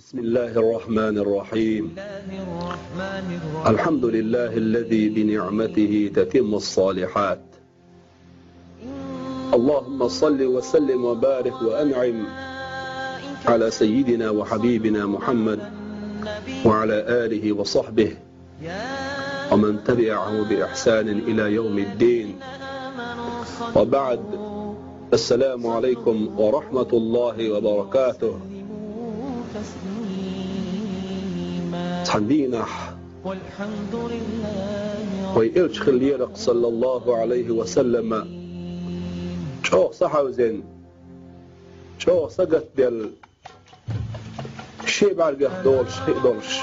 بسم الله الرحمن الرحيم. الحمد لله الذي بنعمته تتم الصالحات. اللهم صل وسلم وبارك وأنعم على سيدنا وحبيبنا محمد وعلى آله وصحبه ومن تبعه بإحسان إلى يوم الدين، وبعد. السلام عليكم ورحمة الله وبركاته. تحدينا ويلش خليرق صلى الله عليه وسلم شو صحوزن شو سقط بال شيء بعرقه دولش دولش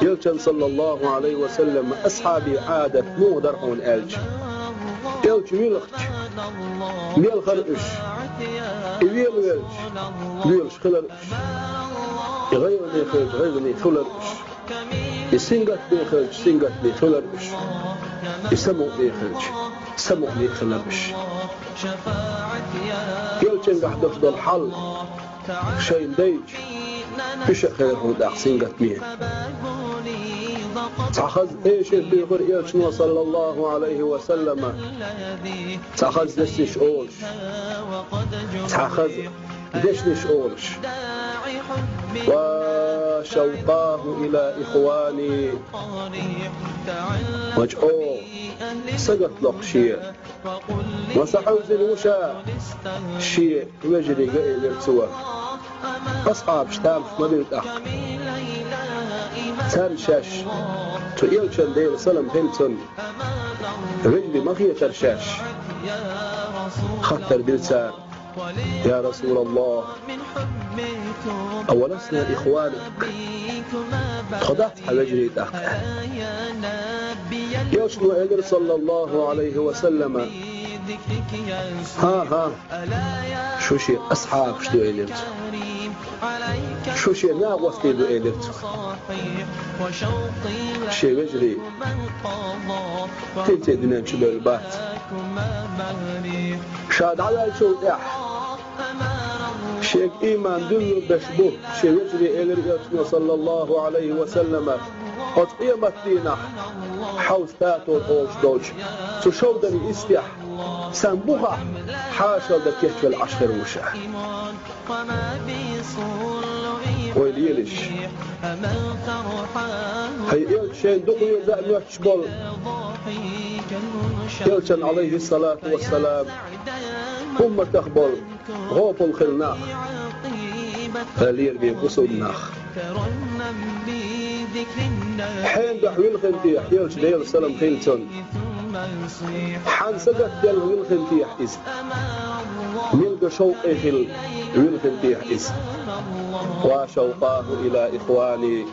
يلشن صلى الله عليه وسلم أصحابي عادة مو درحون ألج يلش ويلخش ميل خرقش يويل ويلش ويلش خلرش يغيرني خرج غيرني خلرش يسنقت بي خرج سنقت بي خلرش يسمو بي خرج سمو بي خلرش يلشن قحدش دول حل شيء ديج فيش خير هو داخ سنقت بيه تأخذ ايش بيقول يلشن صلى الله عليه وسلم تأخذ دشنش أولش تأخذ دشنش أولش وشوقاه إلى إخواني وجعوه سقط لق شيء وصحوز الوشا شيء وجري قائل يرسوه أصحاب شتامش مدينة أخ ترشاش تؤيلشن دير سلم هيلتون رجلي مخية ترشاش خطر بلسان يا رسول الله أولسنا إخوانك خضعت حوجري تأخذ يشنو إلر صلى الله عليه وسلم ها شو شيء أصحاب شدو إلر شو شيء ناقوس تيدو إلر شيء وجري تنتي دنان شبه البات شاد على شو إح شيخ إيمان دلو بشبه شيخ يجري إلى رئيسنا صلى الله عليه وسلم قد قيمت دينا حوث تاتو الأوش دوش تشودني استيح سنبوها حاشا دكيش العشر وشاه ويليلش هي يلشين دقو يزأم يحشبل يلشن عليه الصلاة والسلام ثم تخبر غوط الخلناخ فلير بيقصوا الناخ حين دحويل خنتيح يلش ديال سلام خيلتون حان سقط ديال ويل خنتيح إز ملق شوق إخل ويل خنتيح إز وشوقاه إلى إخواني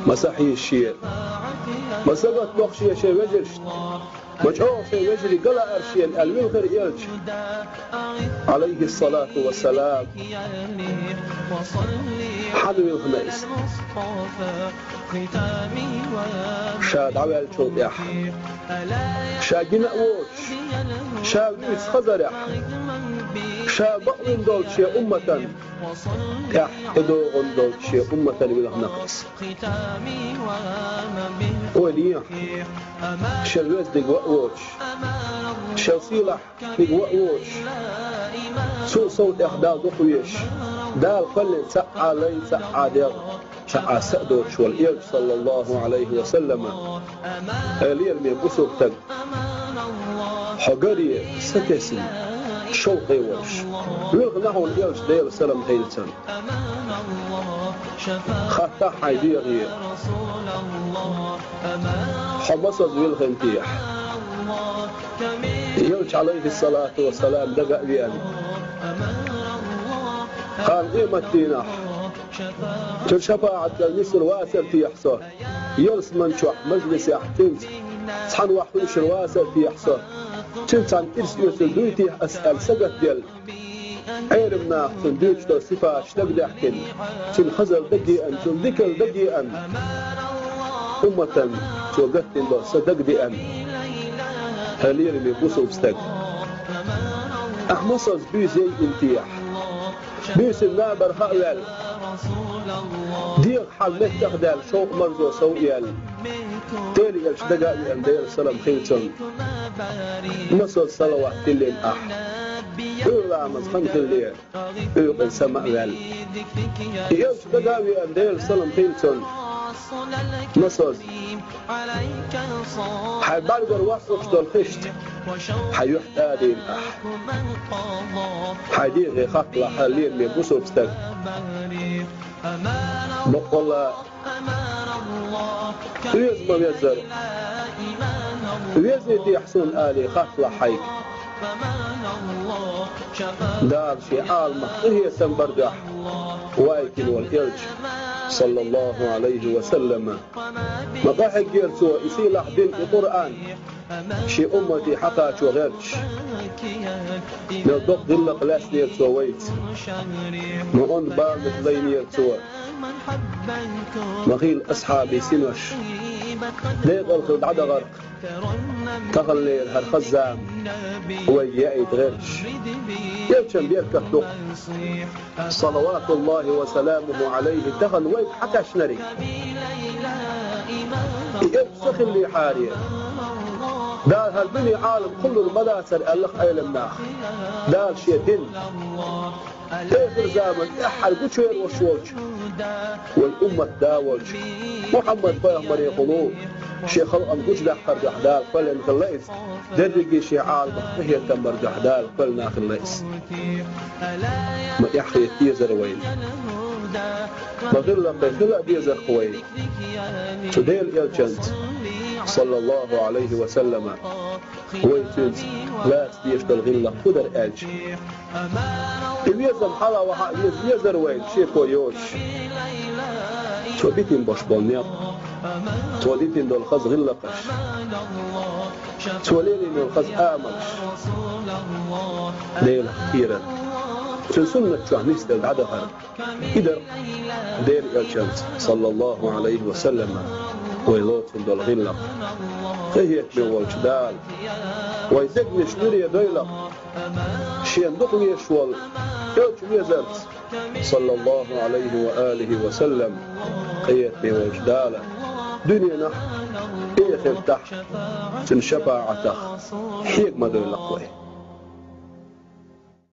مسحي الشيء ما سقط بخشي شيء وجرش مجعوه شيء يجري قلع أرشين الملخر يلج عليه الصلاة والسلام حدو الخميس شاد عوال شوطيح شاقنا ووش شاب نيس خزرح شاب بقرن دولشي أمة يحدوغن دولشي أمة بالغنقص وليا شلوز دقوأوش شلصيلح دقوأوش سو صوت إحداد دقويش دال قلن سعى لي سعى دير سعى سأدوش والإيج صلى الله عليه وسلم ألير من بسوبتك حقري ستسن شوقي وش ويغنه الإيج دير سلام هيلتن خطا حيديغي حمصز ويلغنتيح يوش عليه الصلاة والسلام دقاء بيان قال قيمة دينح تشفاعة النسر واسر في يحصر يلس منشوح مجلس يحتنز صحن وحوش الواسر في يحصر تنسان إرسل سلدويتي أسأل سقط ديال عيرمنا تندوش دو صفة اشتق دحكن تنخزر دقيئا تنذكر دقيئا أمة توقتن دو صدق ديئا هلير من بوسو بستق أحمصز بي زي انتيح بيسم نابر هؤلاء ديق حال متخدال شوق مرزو سوئيال تالي الشدقاء بأندير السلام خيلتون مصر صلوات الليل أولا مزخن الليل أولا سمع ذال الشدقاء بأندير السلام خيلتون مصر حيبالغر وصف دول خشت حيحتادين حيديغي خطلة حالين من بوسوب ستك بقول ويزم يزر ويزيد يحسن آلي خطلة حيك دار شي عالمة هي سنبرجح وايكل والإرج صلى الله عليه وسلم مضاحك جيرتو يسيل أحدين القرآن شي أمتي حقا شوغيرش نلدق ذل قلاس نيرتو ويت مؤن بارد لي نيرتو مغيل أصحابي سنوش ديق الخلد عدا غرق تغلير هالخزام ويأي غيرش يلشن بيركة دق صلوات الله وسلامه عليه دخل ويت حتى شنري يبسخ اللي حاريه دار هالبني عالم كل المداسر ألخ أيلمناخ دار شيدين آخر زمن أحد بشير وشوج والأمة داوج محمد فاهمر يقولون شيخ الأم جدا حرجح دال فلن خليس درجي شي عالم هي تمر جحدال فلنا خليس ما يحيي يزر وين مغلا بيخلا بيزر خوي تديل يلجنت صلى الله عليه وسلم ويتز لا تيشتغل غلا قدر أج يزم حلا وها يزر وين شيكو يوش توديتين باش بونيا توديتين دول خز غلا قش توليني دول خز آمش ليل خيرا سنة شهنيست العدهر إدر دير الشمس صلى الله عليه وسلم ويلوت من دول غلا خيهت من والجدال ويزقني شنوري دويلة شين دقني شوال يوش ميزرت صلى الله عليه وآله وسلم خيهت من والجدال دنيا نح إيه خلتح سنشفاعته حيق ما دويلة قوي